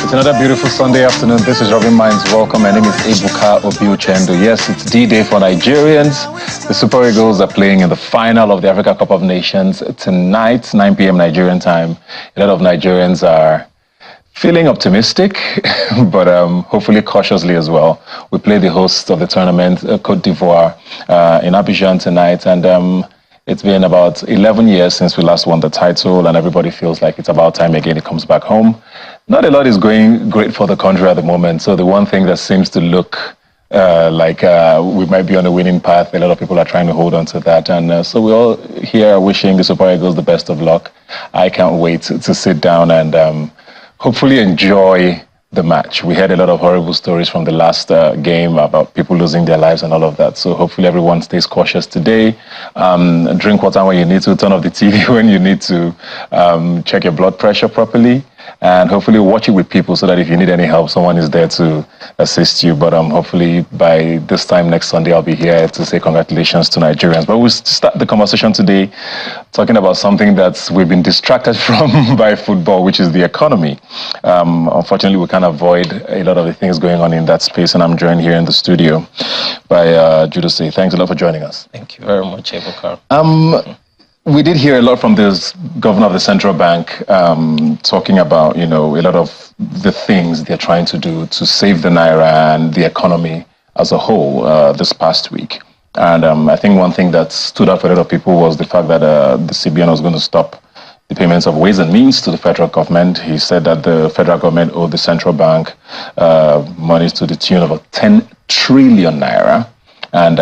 It's another beautiful Sunday afternoon. This is Rubbin Minds. Welcome. My name is Ebuka Obiuchendo. Yes, it's D-Day for Nigerians. The Super Eagles are playing in the final of the Africa Cup of Nations tonight, 9 p.m. Nigerian time. A lot of Nigerians are feeling optimistic, but hopefully cautiously as well. We play the host of the tournament, Côte d'Ivoire, in Abidjan tonight, and it's been about 11 years since we last won the title, and everybody feels like it's about time again it comes back home. Not a lot is going great for the country at the moment, so the one thing that seems to look like we might be on a winning path, a lot of people are trying to hold on to that, and so we all here are wishing the Super Eagles the best of luck. I can't wait to sit down and hopefully enjoy the match. We heard a lot of horrible stories from the last game about people losing their lives and all of that. So hopefully everyone stays cautious today. Drink water when you need to, turn off the TV when you need to, check your blood pressure properly, and hopefully watch it with people so that if you need any help, someone is there to assist you. But hopefully by this time next Sunday, I'll be here to say congratulations to Nigerians. But we'll start the conversation today talking about something that we've been distracted from by football, which is the economy. Unfortunately, we can't avoid a lot of the things going on in that space, and I'm joined here in the studio by Judas. Thanks a lot for joining us. Thank you very much, Ebuka. We did hear a lot from this governor of the central bank talking about, a lot of the things they're trying to do to save the naira and the economy as a whole this past week. And I think one thing that stood out for a lot of people was the fact that the CBN was going to stop the payments of ways and means to the federal government. He said that the federal government owed the central bank monies to the tune of 10 trillion naira. And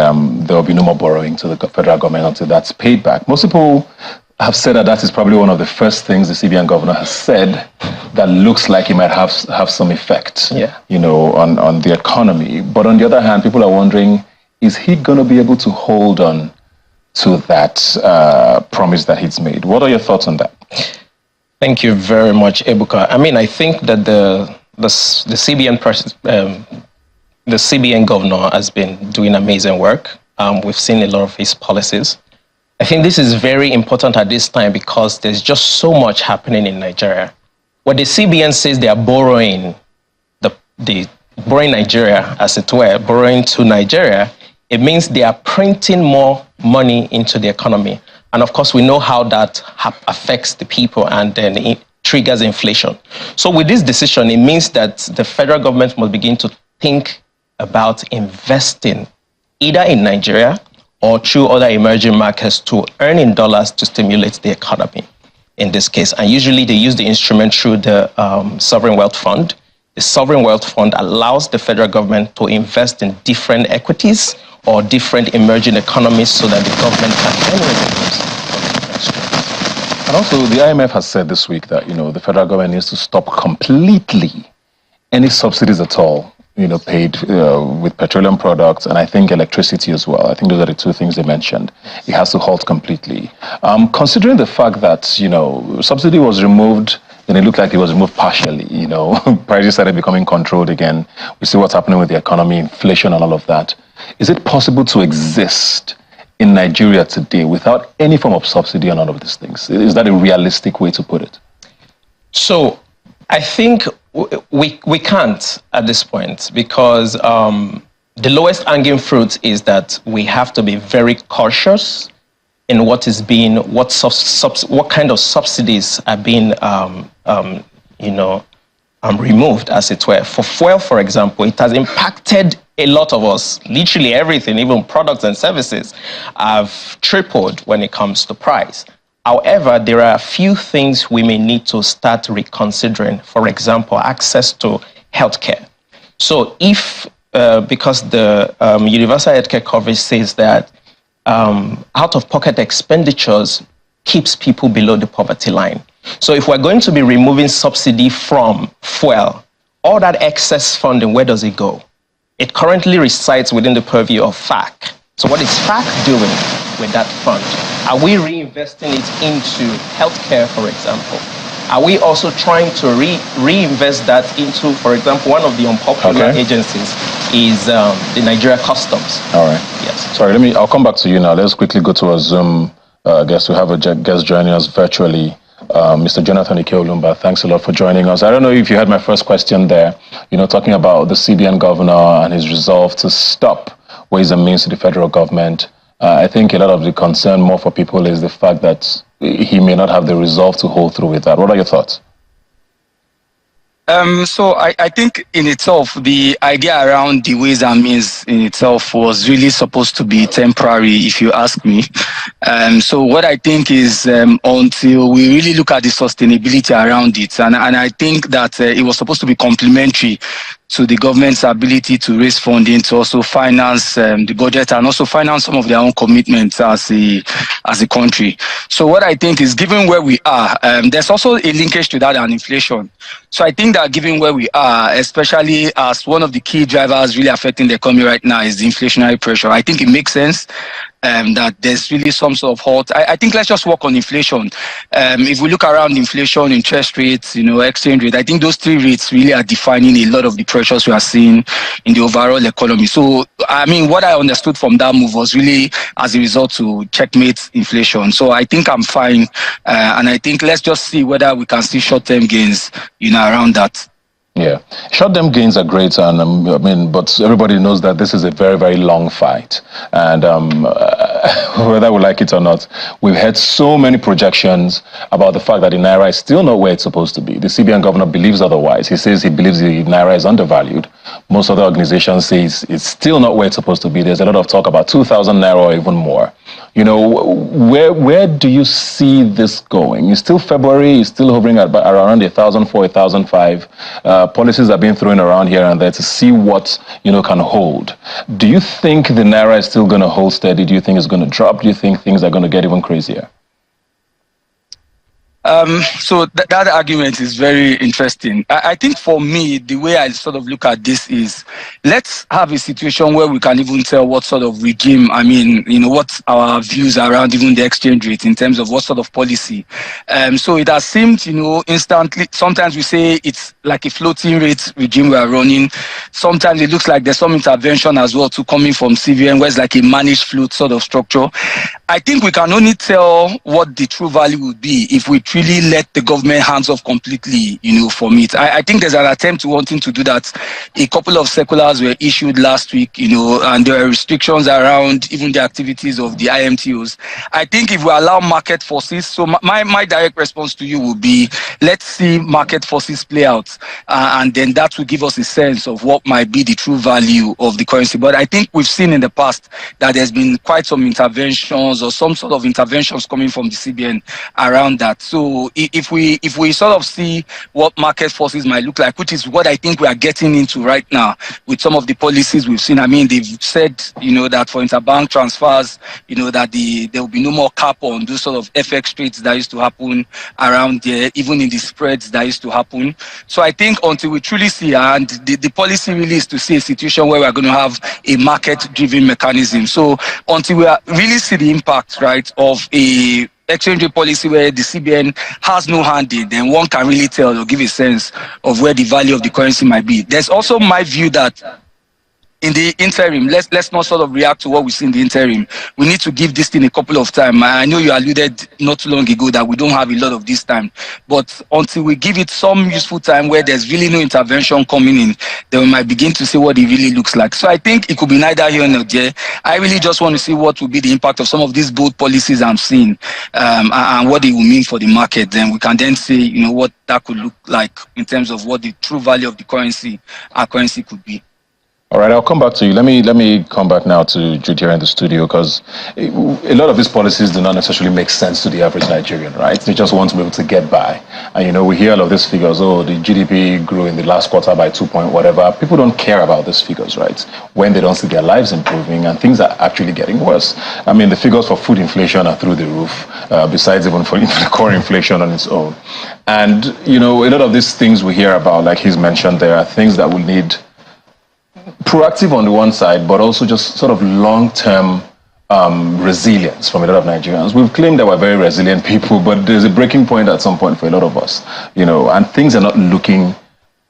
there will be no more borrowing to the federal government until that's paid back. Most people have said that that is probably one of the first things the CBN governor has said that looks like it might have some effect, on the economy. But on the other hand, people are wondering, is he going to be able to hold on to that promise that he's made? What are your thoughts on that? Thank you very much, Ebuka. I mean, I think that the CBN governor has been doing amazing work. We've seen a lot of his policies. I think this is very important at this time because there's just so much happening in Nigeria. When the CBN says they are borrowing, borrowing Nigeria, as it were, borrowing to Nigeria, it means they are printing more money into the economy. And of course, we know how that affects the people, and then it triggers inflation. So with this decision, it means that the federal government must begin to think about investing either in Nigeria or through other emerging markets to earn in dollars to stimulate the economy in this case. And usually they use the instrument through the Sovereign Wealth Fund. The Sovereign Wealth Fund allows the federal government to invest in different equities or different emerging economies so that the government can generate revenues. And also the IMF has said this week that, the federal government needs to stop completely any subsidies at all paid with petroleum products, and I think electricity as well. I think those are the two things they mentioned. It has to halt completely. Considering the fact that, subsidy was removed, and it looked like it was removed partially, prices started becoming controlled again. We see what's happening with the economy, inflation and all of that. Is it possible to exist in Nigeria today without any form of subsidy on all of these things? Is that a realistic way to put it? So I think we can't at this point because the lowest hanging fruit is that we have to be very cautious in what kind of subsidies are being removed, as it were. For fuel, for example, it has impacted a lot of us. Literally everything, even products and services, have tripled when it comes to price. However, there are a few things we may need to start reconsidering. For example, access to healthcare. So if, because the universal healthcare coverage says that out-of-pocket expenditures keeps people below the poverty line. So if we're going to be removing subsidy from fuel, all that excess funding, where does it go? It currently resides within the purview of FAC. So what is FAC doing with that fund? Are we reinvesting it into healthcare, for example? Are we also trying to reinvest that into, for example, one of the unpopular agencies is the Nigeria Customs. All right. Yes. Sorry, I'll come back to you now. Let's quickly go to a Zoom guest. We have a guest joining us virtually Mr. Jonathan Lumba, thanks a lot for joining us. I don't know if you had my first question there, talking about the CBN governor and his resolve to stop ways and means to the federal government. I think a lot of the concern more for people is the fact that he may not have the resolve to hold through with that. What are your thoughts? So I think in itself, the idea around the ways and means in itself was really supposed to be temporary, if you ask me. So what I think is until we really look at the sustainability around it, and I think that it was supposed to be complementary to the government's ability to raise funding to also finance the budget and also finance some of their own commitments as a country. So what I think is, given where we are, there's also a linkage to that and inflation. So I think that given where we are, especially as one of the key drivers really affecting the economy right now is the inflationary pressure, I think it makes sense that there's really some sort of halt. I think let's just work on inflation. If we look around inflation, interest rates, exchange rate, I think those three rates really are defining a lot of the pressures we are seeing in the overall economy. So, I mean, what I understood from that move was really as a result to checkmate inflation. So I think I'm fine. And I think let's just see whether we can see short-term gains, around that. Yeah, short-term gains are great, and but everybody knows that this is a very, very long fight, and whether we like it or not, we've heard so many projections about the fact that the naira is still not where it's supposed to be. The CBN governor believes otherwise. He says he believes the naira is undervalued. Most other organizations say it's still not where it's supposed to be. There's a lot of talk about 2,000 naira or even more. Where do you see this going? It's still February. It's still hovering at around 1,004, 1,005. Policies are being thrown around here and there to see what can hold. Do you think the naira is still going to hold steady? Do you think it's going to drop? Do you think things are going to get even crazier? So that argument is very interesting. I think for me, the way I sort of look at this is, let's have a situation where we can even tell what sort of regime, what our views around even the exchange rate in terms of what sort of policy. So it has seemed, instantly, sometimes we say it's like a floating rate regime we are running. Sometimes it looks like there's some intervention as well too coming from CBN, where it's like a managed float sort of structure. I think we can only tell what the true value would be if we really let the government hands off completely, from it. I think there's an attempt to wanting to do that. A couple of circulars were issued last week, and there are restrictions around even the activities of the IMTOs. I think if we allow market forces, so my direct response to you will be, let's see market forces play out, and then that will give us a sense of what might be the true value of the currency. But I think we've seen in the past that there's been quite some interventions or some sort of interventions coming from the CBN around that. So if we sort of see what market forces might look like, which is what I think we are getting into right now with some of the policies we've seen. They've said, that for interbank transfers, that there will be no more cap on those sort of FX rates that used to happen around there, even in the spreads that used to happen. So I think until we truly see, and the policy really is to see a situation where we're going to have a market-driven mechanism. So until we really see the impact, right, of a exchange rate policy where the CBN has no hand in, then one can really tell or give a sense of where the value of the currency might be. There's also my view that in the interim, let's not sort of react to what we see in the interim. We need to give this thing a couple of time. I know you alluded not too long ago that we don't have a lot of this time, but until we give it some useful time where there's really no intervention coming in, then we might begin to see what it really looks like. So I think it could be neither here nor there. I really just want to see what will be the impact of some of these bold policies I'm seeing, and what it will mean for the market. Then we can then say, what that could look like in terms of what the true value of the currency, our currency could be. All right, I'll come back to you. Let me come back now to Jude here in the studio, because a lot of these policies do not necessarily make sense to the average Nigerian, right? They just want to be able to get by. And, we hear all of these figures, the GDP grew in the last quarter by 2 point whatever. People don't care about these figures, right? When they don't see their lives improving and things are actually getting worse. The figures for food inflation are through the roof, besides even for the core inflation on its own. And, a lot of these things we hear about, like he's mentioned, there are things that will need proactive on the one side, but also just sort of long-term resilience from a lot of Nigerians. We've claimed that we're very resilient people, but there's a breaking point at some point for a lot of us, and things are not looking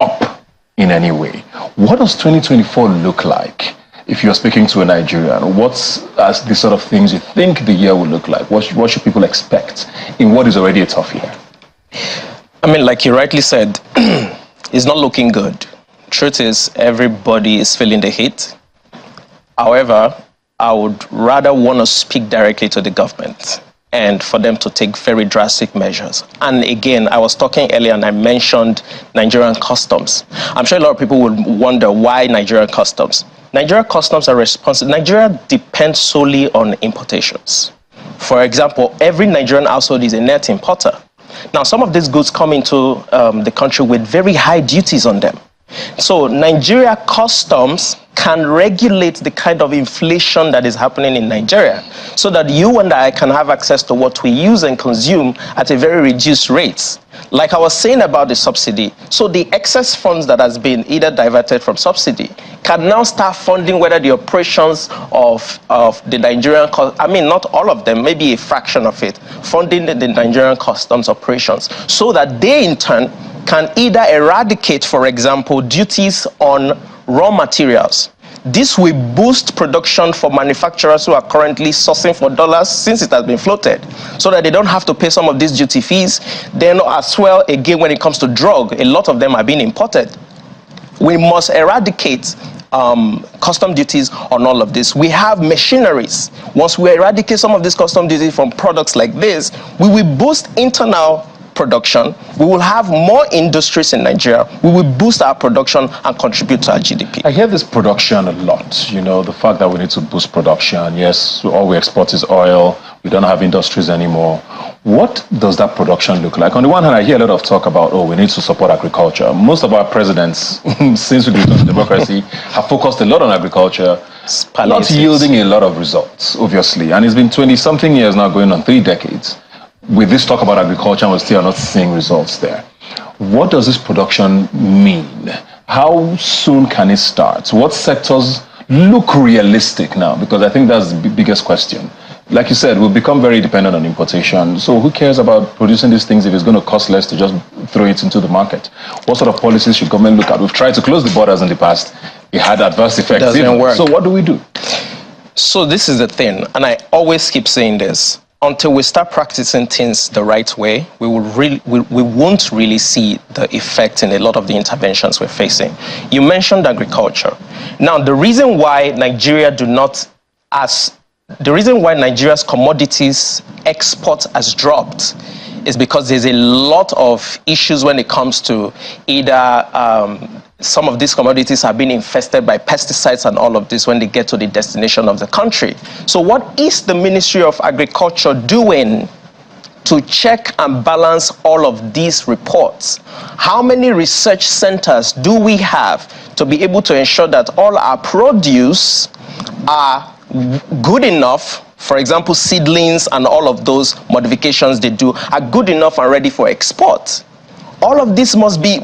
up in any way. What does 2024 look like? If you're speaking to a Nigerian, what's the sort of things you think the year will look like? What should people expect in what is already a tough year? I mean, like you rightly said, it's not looking good. Truth is, everybody is feeling the heat. However, I would rather want to speak directly to the government and for them to take very drastic measures. And again, I was talking earlier and I mentioned Nigerian customs. I'm sure a lot of people would wonder why Nigerian customs. Nigerian customs are responsible. Nigeria depends solely on importations. For example, every Nigerian household is a net importer. Now, some of these goods come into the country with very high duties on them. So Nigeria customs can regulate the kind of inflation that is happening in Nigeria so that you and I can have access to what we use and consume at a very reduced rate. Like I was saying about the subsidy, so the excess funds that has been either diverted from subsidy can now start funding whether the operations of the Nigerian, I mean, not all of them, maybe a fraction of it, funding the Nigerian customs operations so that they in turn can either eradicate, for example, duties on raw materials. This will boost production for manufacturers who are currently sourcing for dollars since it has been floated, so that they don't have to pay some of these duty fees. Then as well, again, when it comes to drug, a lot of them are being imported. We must eradicate custom duties on all of this. We have machineries. Once we eradicate some of these custom duties from products like this, we will boost internal production, we will have more industries in Nigeria, we will boost our production and contribute to our GDP. I hear this production a lot, you know, the fact that we need to boost production. Yes, all we export is oil, we don't have industries anymore. What does that production look like? On the one hand, I hear a lot of talk about, oh, we need to support agriculture. Most of our presidents, since we returned to democracy, have focused a lot on agriculture, not yielding a lot of results, obviously. And it's been 20-something years now, going on 3 decades. With this talk about agriculture, we're still not seeing results there. What does this production mean? How soon can it start? What sectors look realistic now? Because I think that's the biggest question. Like you said, we've become very dependent on importation. So who cares about producing these things if it's going to cost less to just throw it into the market? What sort of policies should government look at? We've tried to close the borders in the past. It had adverse effects. It doesn't work. So what do we do? So this is the thing, and I always keep saying this. Until we start practicing things the right way, we won't really see the effect in a lot of the interventions we're facing. You mentioned agriculture. Now, the reason why Nigeria's commodities export has dropped is because there's a lot of issues when it comes to either some of these commodities have been infested by pesticides and all of this when they get to the destination of the country. So what is the Ministry of Agriculture doing to check and balance all of these reports? How many research centers do we have to be able to ensure that all our produce are good enough? For example, seedlings and all of those modifications they do are good enough and ready for export. All of this must be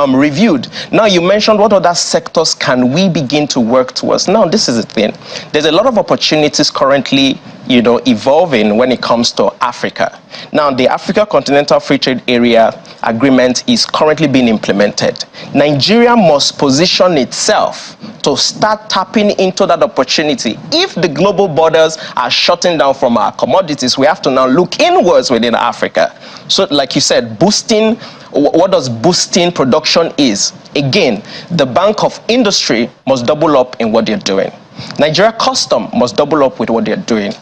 reviewed. Now, you mentioned what other sectors can we begin to work towards. Now, this is the thing. There's a lot of opportunities currently, evolving when it comes to Africa. Now, the Africa Continental Free Trade Area Agreement is currently being implemented. Nigeria must position itself to start tapping into that opportunity. If the global borders are shutting down from our commodities, we have to now look inwards within Africa. So, like you said, boosting, what does boosting production is? Again, the Bank of Industry must double up in what they're doing. Nigeria Custom must double up with what they're doing.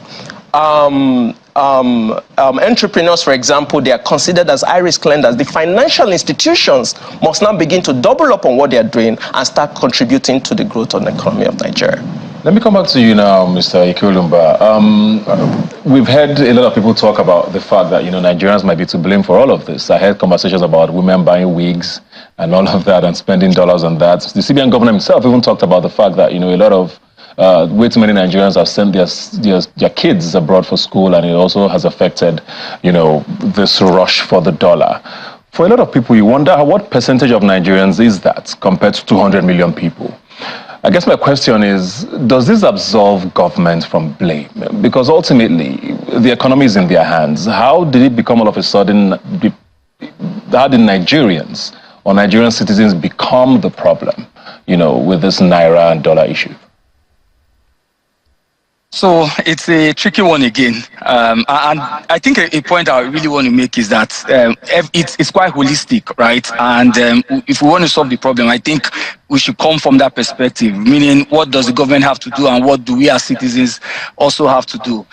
Entrepreneurs, for example, they are considered as high-risk lenders. The financial institutions must now begin to double up on what they are doing and start contributing to the growth of the economy of Nigeria. Let me come back to you now, Mr. Lumba. We've heard a lot of people talk about the fact that, Nigerians might be to blame for all of this. I heard conversations about women buying wigs and all of that and spending dollars on that. The CBN governor himself even talked about the fact that, a lot of way too many Nigerians have sent their kids abroad for school, and it also has affected, this rush for the dollar. For a lot of people, you wonder what percentage of Nigerians is that compared to 200 million people? I guess my question is, does this absolve government from blame? Because ultimately, the economy is in their hands. How did it become all of a sudden, how did Nigerians or Nigerian citizens become the problem, with this Naira and dollar issue? So it's a tricky one again. And I think a point I really want to make is that it's quite holistic, right? And if we want to solve the problem, I think we should come from that perspective, meaning what does the government have to do and what do we as citizens also have to do?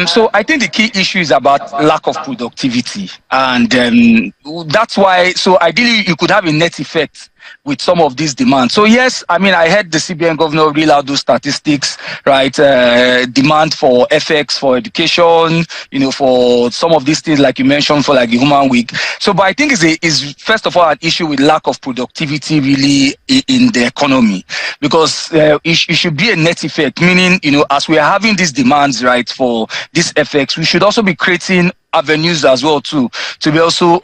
So I think the key issue is about lack of productivity. And that's why, so ideally you could have a net effect with some of these demands. So yes, I mean, I heard the CBN governor reel out those statistics, right? Demand for FX, for education, for some of these things like you mentioned, for like the Human Week. So, but I think is first of all an issue with lack of productivity really in the economy, because it should be a net effect, meaning, as we are having these demands, right, for this FX, we should also be creating avenues as well to be also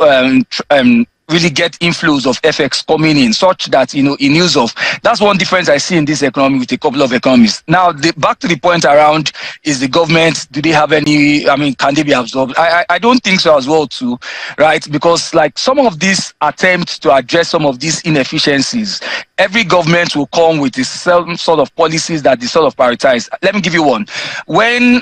really get inflows of FX coming in, such that, in use of, that's one difference I see in this economy with a couple of economies. Now, back to the point around, is the government, do they have any, can they be absorbed? I don't think so as well too, right? Because like some of these attempts to address some of these inefficiencies, every government will come with some sort of policies that they sort of prioritize. Let me give you one. When,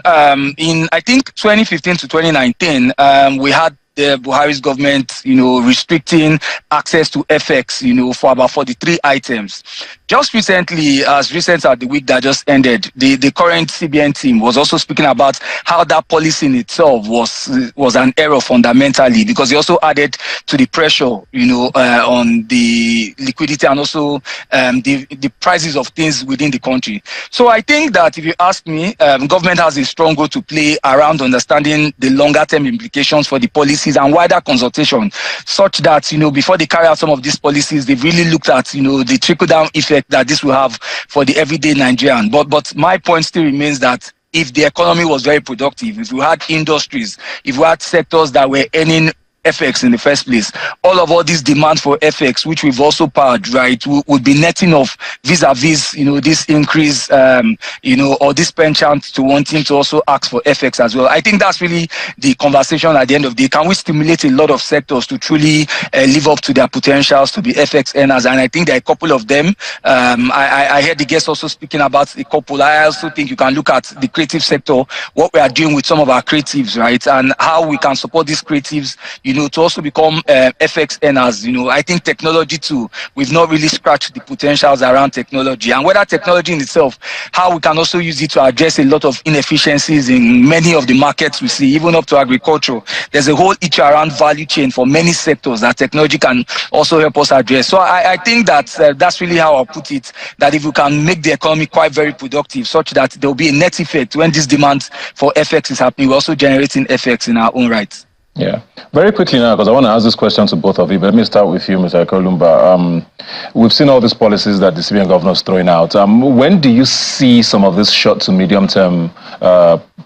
in, I think, 2015 to 2019, we had the Buhari's government, restricting access to FX, for about 43 items. Just recently, as recent as the week that just ended, the current CBN team was also speaking about how that policy in itself was an error fundamentally, because it also added to the pressure, on the liquidity and also the prices of things within the country. So I think that if you ask me, government has a strong role to play around understanding the longer term implications for the policies and wider consultation, such that, before they carry out some of these policies, they've really looked at, the trickle-down effect that this will have for the everyday Nigerian. But my point still remains that if the economy was very productive, if we had industries, if we had sectors that were earning FX in the first place, all these demands for FX, which we've also powered, right, would be netting off vis-a-vis, this increase, or this penchant to wanting to also ask for FX as well. I think that's really the conversation at the end of the day. Can we stimulate a lot of sectors to truly live up to their potentials to be FX earners? And I think there are a couple of them. I heard the guest also speaking about a couple. I also think you can look at the creative sector, what we are doing with some of our creatives, right, and how we can support these creatives, to also become FX earners. I think technology too, we've not really scratched the potentials around technology, and whether technology in itself, how we can also use it to address a lot of inefficiencies in many of the markets we see, even up to agriculture. There's a whole issue around value chain for many sectors that technology can also help us address. So I think that that's really how I'll put it, that if we can make the economy quite very productive, such that there will be a net effect when this demand for FX is happening, we're also generating FX in our own right. Yeah. Very quickly now, because I want to ask this question to both of you, but let me start with you, Mr. Lumba. We've seen all these policies that the CBN governor is throwing out. When do you see some of these short to medium term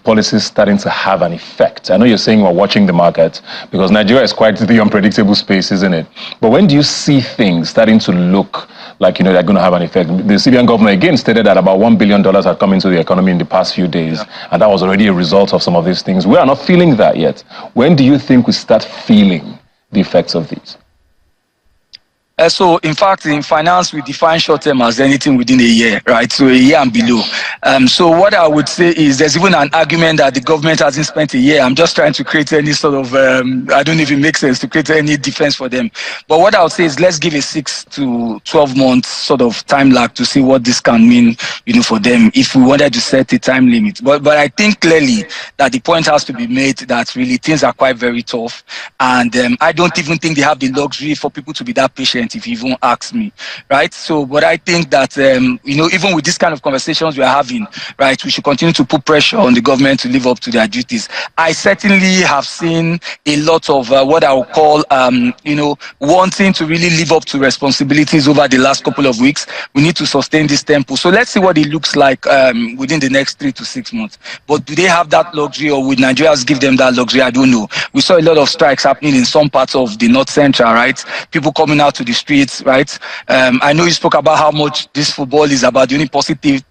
policies starting to have an effect? I know you're saying we're watching the market, because Nigeria is quite the unpredictable space, isn't it? But when do you see things starting to look like, they're going to have an effect? The CBN governor again stated that about $1 billion had come into the economy in the past few days, and that was already a result of some of these things. We are not feeling that yet. When do you think we start feeling the effects of these? So, in fact, in finance, we define short term as anything within a year, right? So, a year and below. So, what I would say is there's even an argument that the government hasn't spent a year. I'm just trying to create any sort of, I don't know if it makes sense to create any defense for them. But what I would say is let's give a 6 to 12 months sort of time lag to see what this can mean, for them, if we wanted to set a time limit. But I think clearly that the point has to be made that really things are quite very tough. And I don't even think they have the luxury for people to be that patient, if you even ask me, right? So, but I think that, even with this kind of conversations we are having, right, we should continue to put pressure on the government to live up to their duties. I certainly have seen a lot of what I would call, wanting to really live up to responsibilities over the last couple of weeks. We need to sustain this tempo. So let's see what it looks like within the next 3 to 6 months. But do they have that luxury, or would Nigerians give them that luxury? I don't know. We saw a lot of strikes happening in some parts of the North Central, right? People coming out to the streets, right? I know you spoke about how much this football is about the only positive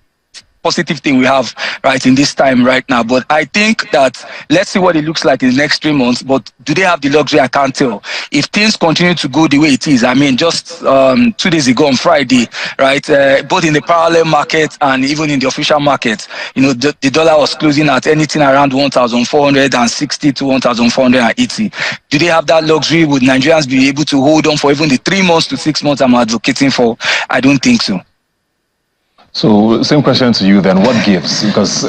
positive thing we have right in this time right now. But I think that let's see what it looks like in the next 3 months. But do they have the luxury? I can't tell. If things continue to go the way it is, I mean, just 2 days ago on Friday, right, both in the parallel market and even in the official market, you know, the dollar was closing at anything around 1,460 to 1,480. Do they have that luxury? Would Nigerians be able to hold on for even the 3 months to 6 months I'm advocating for? I don't think so. So, same question to you then. What gives? Because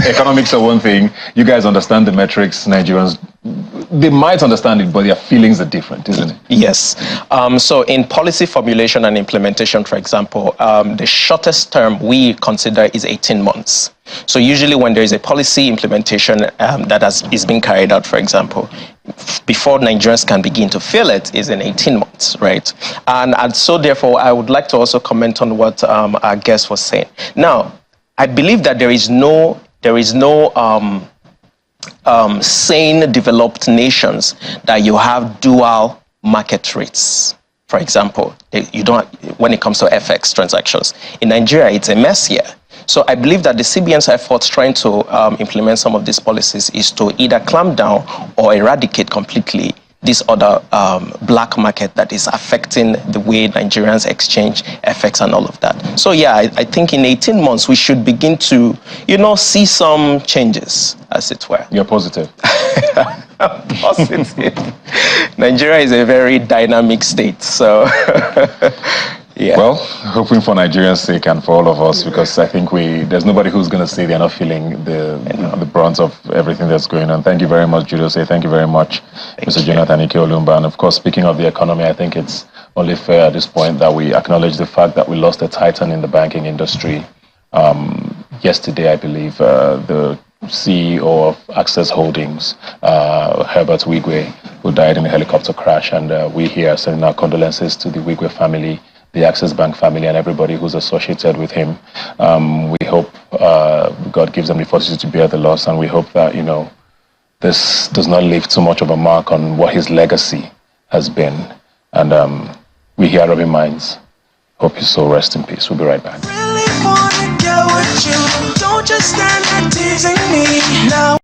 economics are one thing. You guys understand the metrics. Nigerians, they might understand it, but their feelings are different, isn't it? Yes. So in policy formulation and implementation, for example, the shortest term we consider is 18 months. So usually when there is a policy implementation that is being carried out, for example, before Nigerians can begin to feel it is in 18 months, right? And so therefore, I would like to also comment on what our guest was saying. Now, I believe that there is no sane developed nations that you have dual market rates. For example, you don't, when it comes to FX transactions. In Nigeria, it's a mess here. So I believe that the CBN's efforts trying to implement some of these policies is to either clamp down or eradicate completely this other black market that is affecting the way Nigerians exchange FX and all of that. So yeah, I think in 18 months we should begin to, you know, see some changes, as it were. You're positive. Positive. Nigeria is a very dynamic state, so yeah. Well, hoping for Nigerians' sake and for all of us, because I think there's nobody who's going to say they're not feeling the brunt of everything that's going on. Thank you very much, Judo. Thank you very much, Mr. Jonathan Ike Lumba. And of course, speaking of the economy, I think it's only fair at this point that we acknowledge the fact that we lost a titan in the banking industry. Yesterday, I believe, the CEO of Access Holdings, Herbert Wigwe, who died in a helicopter crash. And we here are sending our condolences to the Wigwe family, the Access Bank family, and everybody who's associated with him. We hope God gives them the fortitude to bear the loss, and we hope that, you know, this does not leave too much of a mark on what his legacy has been. And we here at Rubbin Minds hope his soul rest in peace. We'll be right back.